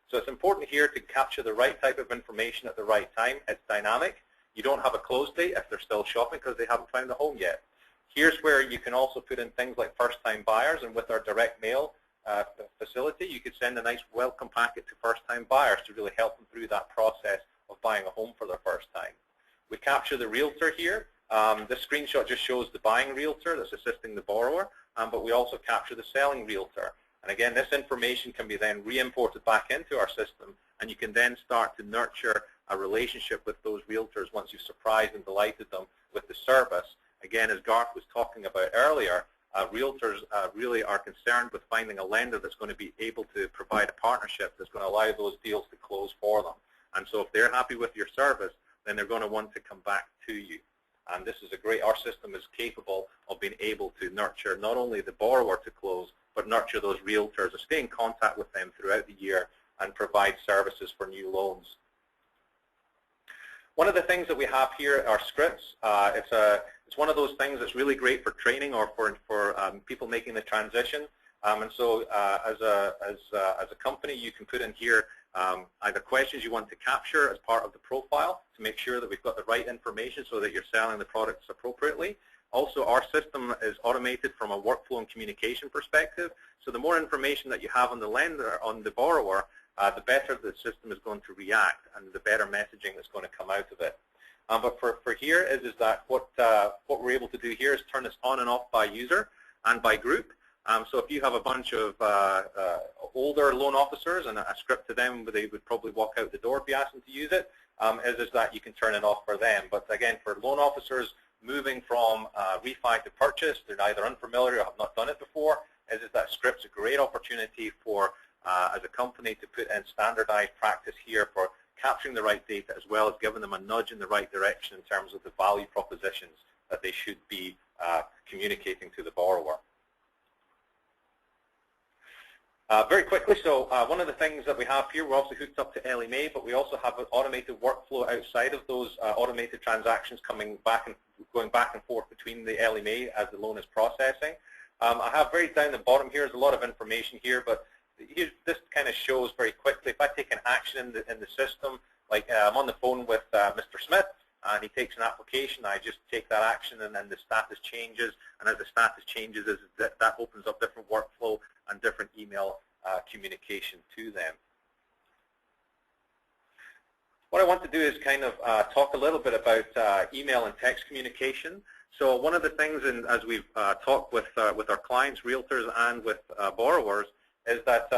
So it's important here to capture the right type of information at the right time. It's dynamic. You don't have a close date if they're still shopping because they haven't found a home yet. Here's where you can also put in things like first-time buyers, and with our direct mail facility, you could send a nice welcome packet to first-time buyers to really help them through that process of buying a home for their first time. We capture the realtor here. This screenshot just shows the buying realtor that's assisting the borrower, but we also capture the selling realtor. And again, this information can be then re-imported back into our system, and you can then start to nurture a relationship with those realtors once you've surprised and delighted them with the service. Again, as Garth was talking about earlier, realtors really are concerned with finding a lender that's going to be able to provide a partnership that's going to allow those deals to close for them. And so if they're happy with your service, then they're going to want to come back to you. And this is our system is capable of being able to nurture not only the borrower to close, but nurture those realtors and stay in contact with them throughout the year and provide services for new loans. One of the things that we have here are scripts. It's one of those things that's really great for training or for people making the transition. And so as a company, you can put in here either questions you want to capture as part of the profile to make sure that we've got the right information so that you're selling the products appropriately. Also, our system is automated from a workflow and communication perspective. So the more information that you have on the lender, on the borrower, the better the system is going to react and the better messaging that's going to come out of it. But for here is that what we're able to do here is turn this on and off by user and by group. So if you have a bunch of older loan officers and a script to them, they would probably walk out the door if you ask them to use it, is that you can turn it off for them. But again, for loan officers moving from refi to purchase, they're either unfamiliar or have not done it before, is that script's a great opportunity for, as a company, to put in standardized practice here for capturing the right data as well as giving them a nudge in the right direction in terms of the value propositions that they should be communicating to the borrower. Very quickly, so one of the things that we have here, we're also hooked up to Ellie Mae, but we also have an automated workflow outside of those automated transactions going back and forth between the Ellie Mae as the loan is processing. I have very down the bottom here is a lot of information here, but this kind of shows very quickly. If I take an action in the system, like I'm on the phone with Mr. Smith, and he takes an application, I just take that action, and then the status changes. And as the status changes, that opens up different workflow and different email communication to them. What I want to do is kind of talk a little bit about email and text communication. So one of the things, as we've talked with our clients, realtors, and with borrowers, is that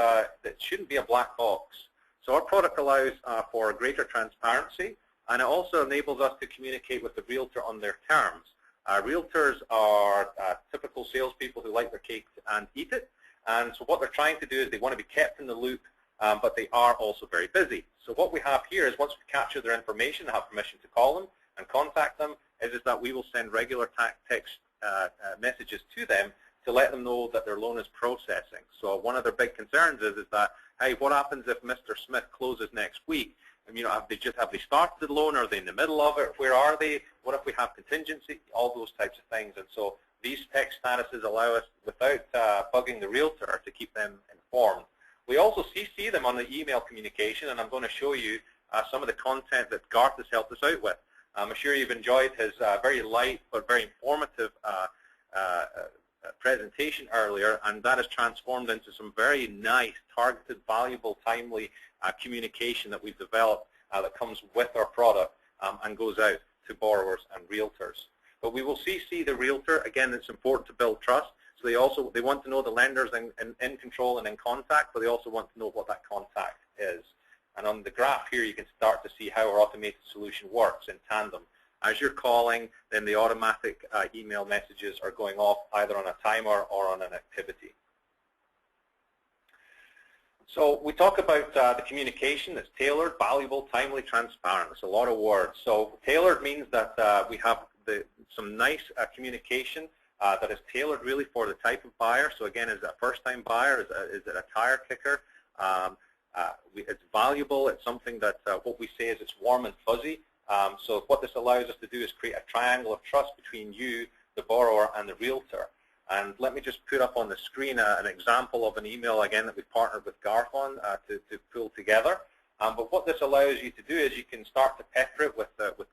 it shouldn't be a black box. So our product allows for greater transparency and it also enables us to communicate with the realtor on their terms. Realtors are typical salespeople who like their cake and eat it, and so what they're trying to do is they want to be kept in the loop, but they are also very busy. So what we have here is once we capture their information, have permission to call them and contact them, is that we will send regular text messages to them to let them know that their loan is processing. So one of their big concerns is that, hey, what happens if Mr. Smith closes next week? And, you know, have they started the loan? Are they in the middle of it? Where are they? What if we have contingency? All those types of things. And so these text statuses allow us, without bugging the realtor, to keep them informed. We also CC them on the email communication, and I'm going to show you some of the content that Garth has helped us out with. I'm sure you've enjoyed his very light but very informative presentation earlier, and that has transformed into some very nice, targeted, valuable, timely communication that we've developed that comes with our product and goes out to borrowers and realtors. But we will CC the realtor. Again, it's important to build trust. So they want to know the lender's in control and in contact, but they also want to know what that contact is. And on the graph here, you can start to see how our automated solution works in tandem. As you're calling, then the automatic email messages are going off either on a timer or on an activity. So we talk about the communication that's tailored, valuable, timely, transparent. It's a lot of words. So tailored means that we have some nice communication that is tailored really for the type of buyer. So again, is it a first-time buyer? Is it a tire kicker? It's valuable. It's something that what we say is it's warm and fuzzy. So what this allows us to do is create a triangle of trust between you, the borrower, and the realtor. And let me just put up on the screen an example of an email, again, that we've partnered with Garth on to pull together. But what this allows you to do is you can start to pepper it with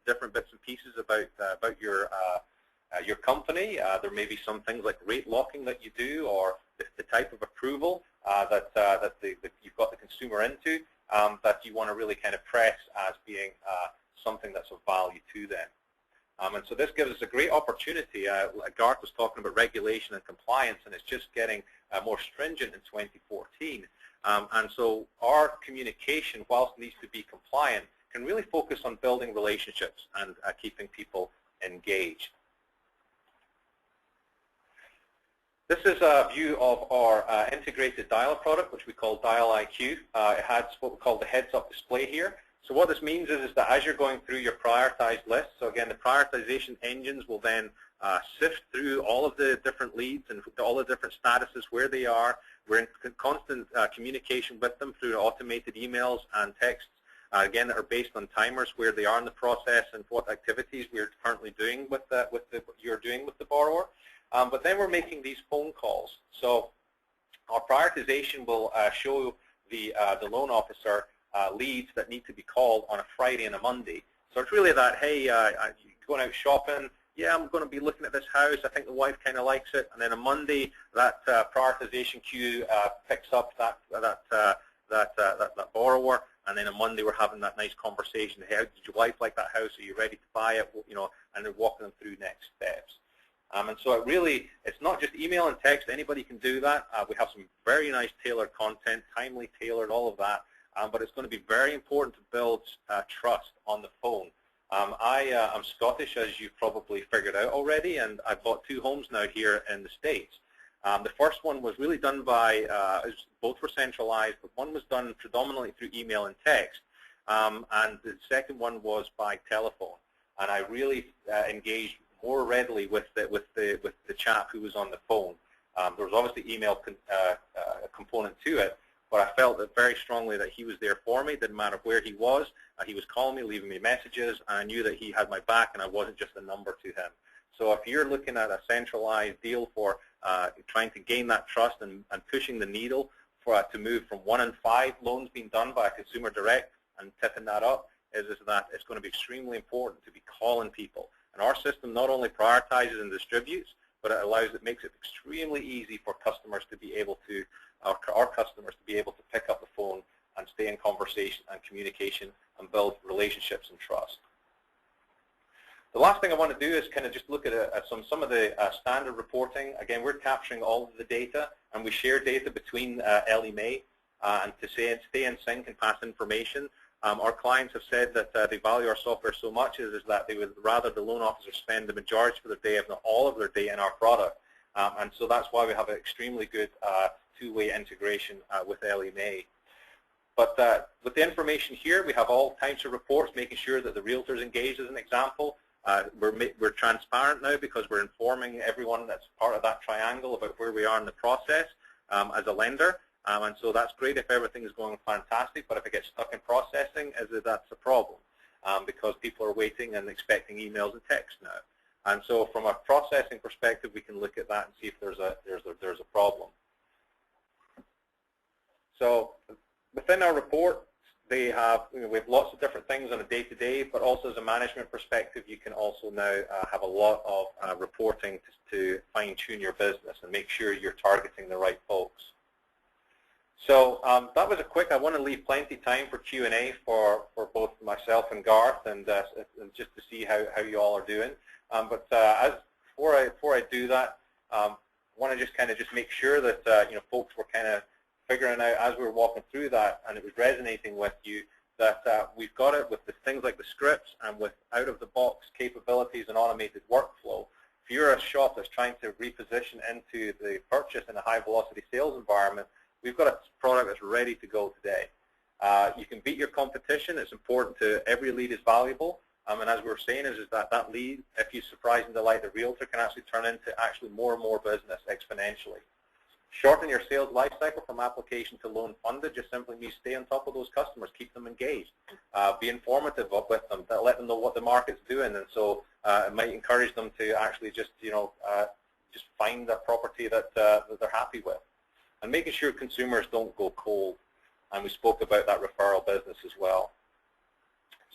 different bits and pieces about your company. There may be some things like rate locking that you do, or the type of approval that you've got the consumer into that you want to really kind of press as being something that's of value to them. And so this gives us a great opportunity. Garth was talking about regulation and compliance, and it's just getting more stringent in 2014. And so our communication, whilst it needs to be compliant, can really focus on building relationships and keeping people engaged. This is a view of our integrated dialer product, which we call Dial IQ. It has what we call the heads-up display here. So what this means is that as you're going through your prioritized list, so again, the prioritization engines will then sift through all of the different leads and all the different statuses, where they are. We're in constant communication with them through automated emails and texts, again, that are based on timers, where they are in the process and what activities we're currently doing with what you're doing with the borrower. But then we're making these phone calls. So our prioritization will show the loan officer leads that need to be called on a Friday and a Monday. So it's really that, hey, you're going out shopping, yeah, I'm going to be looking at this house, I think the wife kind of likes it, and then on Monday that prioritization queue picks up that borrower, and then on Monday we're having that nice conversation, hey, did your wife like that house, are you ready to buy it, you know, and they're walking them through next steps. And so it's not just email and text, anybody can do that. We have some very nice tailored content, timely tailored, all of that. But it's going to be very important to build trust on the phone. I'm Scottish, as you've probably figured out already, and I've bought 2 homes now here in the States. The first one was really done by, both were centralized, but one was done predominantly through email and text, and the second one was by telephone. And I really engaged more readily with the chap who was on the phone. There was obviously email component to it, but I felt that very strongly that he was there for me. Didn't matter where he was. He was calling me, leaving me messages, and I knew that he had my back, and I wasn't just a number to him. So if you're looking at a centralized deal for trying to gain that trust and pushing the needle for to move from 1 in 5 loans being done by a consumer direct and tipping that up, is that it's going to be extremely important to be calling people. And our system not only prioritizes and distributes, but it makes it extremely easy for customers to be able to, our customers to be able to pick up the phone and stay in conversation and communication and build relationships and trust. The last thing I want to do is kind of just look at some of the standard reporting. Again, we're capturing all of the data, and we share data between Ellie Mae and to stay in sync and pass information. Our clients have said that they value our software so much is that they would rather the loan officer spend the majority of their day, if not all of their day, in our product. And so that's why we have an extremely good two-way integration with Ellie Mae. But with the information here, we have all types of reports, making sure that the realtor's engaged as an example. We're transparent now because we're informing everyone that's part of that triangle about where we are in the process as a lender. And so that's great if everything is going fantastic, but if it gets stuck in processing, that's a problem because people are waiting and expecting emails and text now. And so from a processing perspective, we can look at that and see if there's a problem. So within our report, we have lots of different things on a day-to-day, but also as a management perspective, you can also now have a lot of reporting to fine-tune your business and make sure you're targeting the right folks. So that was a quick. I want to leave plenty of time for Q&A for both myself and Garth, and just to see how you all are doing. But before I do that, I want to just make sure that folks were kind of figuring out as we were walking through that, and it was resonating with you, that we've got it with the things like the scripts and with out-of-the-box capabilities and automated workflow. If you're a shop that's trying to reposition into the purchase in a high-velocity sales environment, we've got a product that's ready to go today. You can beat your competition. It's important to every lead is valuable. And as we were saying is that lead, if you surprise and delight the realtor, can actually turn into actually more and more business exponentially. Shorten your sales life cycle from application to loan funded just simply means stay on top of those customers, keep them engaged, be informative with them, let them know what the market's doing, and so it might encourage them to actually just find a property that they're happy with, and making sure consumers don't go cold. And we spoke about that referral business as well.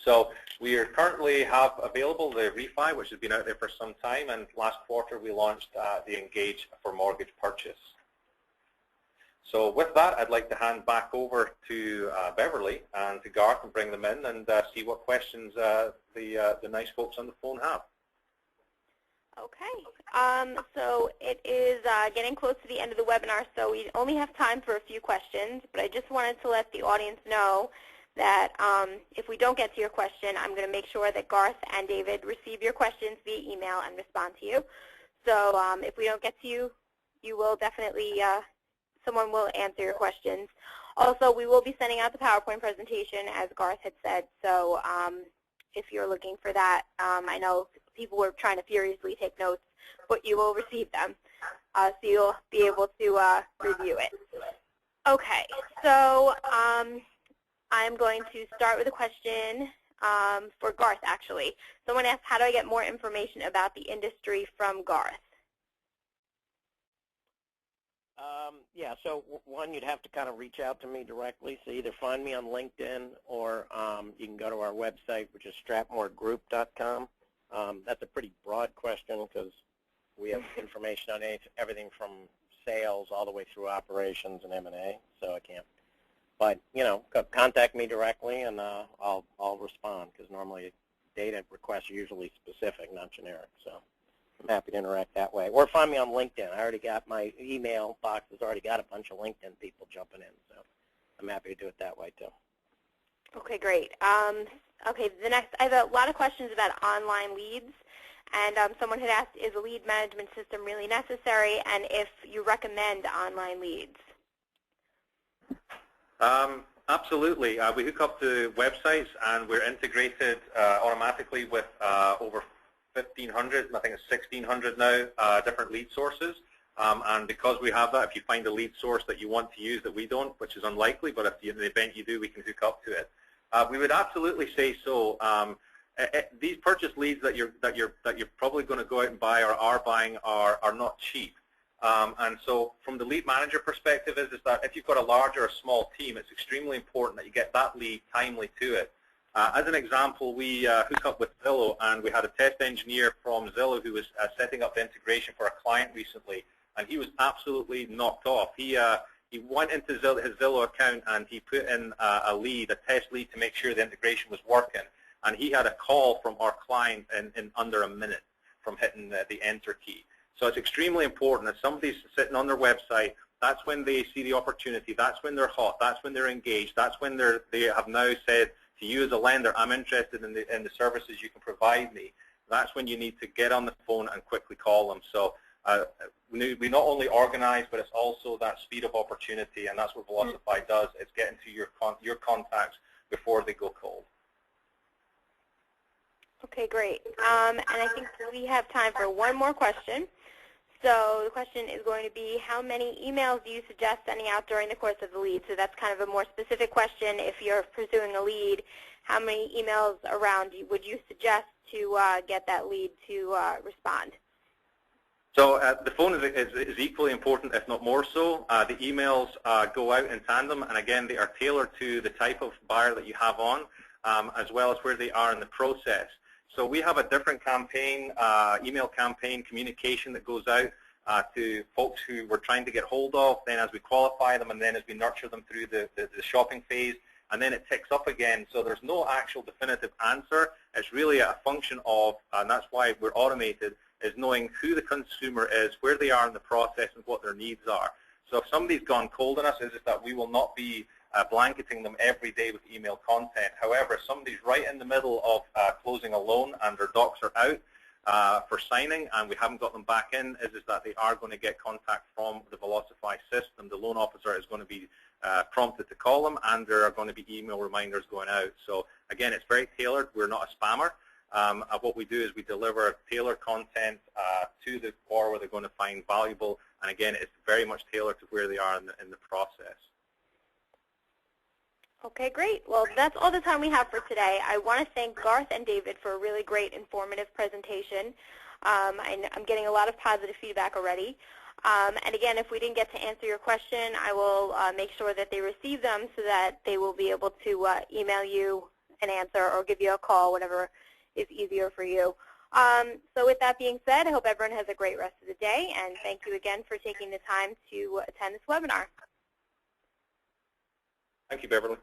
So we currently have available the refi, which has been out there for some time, and last quarter we launched the Engage for Mortgage Purchase. So with that, I'd like to hand back over to Beverly and to Garth and bring them in and see what questions the nice folks on the phone have. Okay. So it is getting close to the end of the webinar, so we only have time for a few questions, but I just wanted to let the audience know that if we don't get to your question, I'm going to make sure that Garth and David receive your questions via email and respond to you. So if we don't get to you, you will definitely someone will answer your questions. Also, we will be sending out the PowerPoint presentation, as Garth had said, so if you're looking for that, I know people were trying to furiously take notes, but you will receive them, so you'll be able to review it. Okay, so I'm going to start with a question for Garth, actually. Someone asked, how do I get more information about the industry from Garth? Yeah, so one, you'd have to kind of reach out to me directly. So either find me on LinkedIn or you can go to our website, which is strapmoregroup.com. That's a pretty broad question because we have information on everything from sales all the way through operations and M&A, so I can't. But, contact me directly and I'll respond because normally data requests are usually specific, not generic. So I'm happy to interact that way. Or find me on LinkedIn. I already got my email box has already got a bunch of LinkedIn people jumping in, so I'm happy to do it that way too. Okay, great. Okay, the next, I have a lot of questions about online leads, and someone had asked, is a lead management system really necessary, and if you recommend online leads? Absolutely. We hook up to websites, and we're integrated automatically with over 1,500, I think it's 1,600 now, different lead sources. And because we have that, if you find a lead source that you want to use that we don't, which is unlikely, but if in the event you do, we can hook up to it. We would absolutely say so. These purchase leads that you're probably going to go out and buy or are buying are not cheap. And so from the lead manager perspective is that if you've got a large or a small team, it's extremely important that you get that lead timely to it. As an example, we hooked up with Zillow, and we had a test engineer from Zillow who was setting up the integration for a client recently, and he was absolutely knocked off. He went into his Zillow account and he put in a lead, a test lead, to make sure the integration was working, and he had a call from our client in under a minute from hitting the enter key. So it's extremely important that somebody's sitting on their website. That's when they see the opportunity. That's when they're hot. That's when they're engaged. That's when they have now said, to you as a lender, I'm interested in the services you can provide me, that's when you need to get on the phone and quickly call them. So we not only organize, but it's also that speed of opportunity, and that's what Velocify does. It's getting to your contacts before they go cold. Okay, great. And I think we have time for one more question. So the question is going to be, how many emails do you suggest sending out during the course of the lead? So that's kind of a more specific question. If you're pursuing a lead, how many emails around would you suggest to get that lead to respond? So the phone is equally important, if not more so. The emails go out in tandem, and again, they are tailored to the type of buyer that you have on, as well as where they are in the process. So we have a different campaign, email campaign communication that goes out to folks who we're trying to get hold of, then as we qualify them, and then as we nurture them through the shopping phase, and then it ticks up again. So there's no actual definitive answer. It's really a function of, and that's why we're automated, is knowing who the consumer is, where they are in the process, and what their needs are. So if somebody's gone cold on us, it's just that we will not be blanketing them every day with email content. However, if somebody's right in the middle of closing a loan and their docs are out for signing and we haven't got them back in, is that they are going to get contact from the Velocify system. The loan officer is going to be prompted to call them, and there are going to be email reminders going out. So again, it's very tailored. We're not a spammer. What we do is we deliver tailored content to the borrower they're going to find valuable, and again, it's very much tailored to where they are in the process. Okay, great. Well, that's all the time we have for today. I want to thank Garth and David for a really great, informative presentation. I'm getting a lot of positive feedback already. And again, if we didn't get to answer your question, I will make sure that they receive them so that they will be able to email you an answer or give you a call, whatever is easier for you. So with that being said, I hope everyone has a great rest of the day, and thank you again for taking the time to attend this webinar. Thank you, Beverly.